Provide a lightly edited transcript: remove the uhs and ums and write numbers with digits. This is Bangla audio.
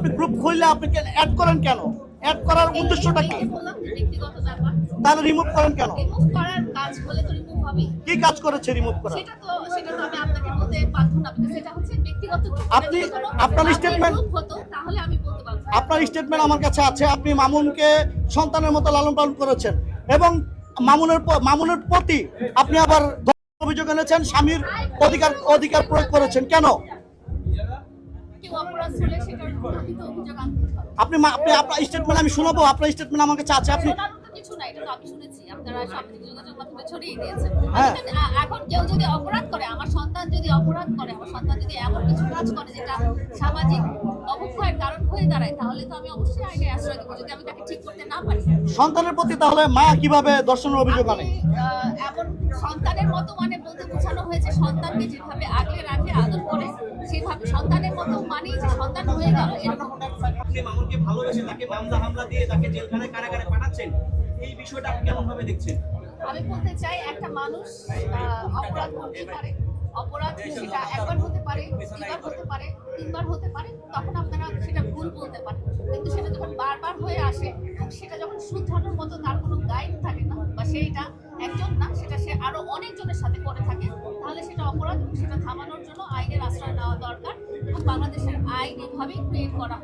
আপনি গ্রুপ খুললে আপনি অ্যাড করেন কেন? অ্যাড করার উদ্দেশ্যটা কি? ব্যক্তিগত ব্যাপার। তাহলে রিমুভ করেন কেন? রিমুভ করার কাজ হলে তো রিমুভ হবেই। কি কাজ করেছে রিমুভ করা? সেটা তো আমি আপনাকে বলতে বাধ্য না, because সেটা হচ্ছে ব্যক্তিগত। আপনি আপনার স্টেটমেন্ট, হতো তাহলে আমি বলতে পারতাম। আপনার স্টেটমেন্ট আমার কাছে আছে। আপনি মামুনকে সন্তানের মতো লালন পালন করেছেন এবং মামুনের প্রতি আপনি আবার অভিযোগ এনেছেন স্বামীর অধিকার প্রয়োগ করেছেন কেন? কেউ অপরাধ হলে সেটার প্রকৃত অভিযোগ আনতে হবে। আপনি আপনার স্টেটমেন্ট আমি শোনাবো। আপনার স্টেটমেন্ট আমার কাছে আছে। আপনি শোনার মতো কিছু না, এটা তো আমি শুনেছি, আপনারা সামাজিক যোগাযোগ মাধ্যমে ছড়িয়ে দিয়েছেন। হ্যাঁ। এখন কেউ যদি অপরাধ করে, আমার সন্তান যদি অপরাধ করে, আমার সন্তান যদি এমন কিছু কাজ করে যেটা সামাজিক অবক্ষয়ের কারণ হয়ে দাঁড়ায়, তাহলে তো আমি অবশ্যই আইনে আশ্রয় দেবো, যদি আমি তাকে ঠিক করতে না পারি। সন্তানের প্রতি তাহলে মা কিভাবে ধর্ষণের অভিযোগ আনে? এমন সন্তানের মতো মানে বলতে বোঝানো হয়েছে সন্তানকে যেভাবে আগলে রাখে, আদর করে, সেভাবে সন্তানের মতো মানেই যে সন্তান হয়ে গেল এরকম। আপনি মামুনকে ভালোবেসে তাকে মামলা হামলা দিয়ে তাকে জেলখানায় কারাগারে পাঠাচ্ছেন, এই বিষয়টা আপনি কেমন ভাবে দেখছেন? আমি বলতে চাই, একটা মানুষ অপরাধ করতে পারে, অপরাধ সেটা একবার হতে পারে, দুইবার হতে পারে, তিনবার হতে পারে, তখন আপনারা সেটা ভুল বলতে পারেন। কিন্তু সেটা যখন বারবার হয়ে আসে, সেটা যখন শুধরানোর মতো তার কোনো গাইড থাকে না, বা সেইটা একজন না, সেটা সে আরো অনেকজনের সাথে করে থাকে, তাহলে সেটা অপরাধ। সেটা থামানোর জন্য আইনের আশ্রয় নেওয়া দরকার এবং বাংলাদেশের আইন এভাবেই ক্রিয়েট করা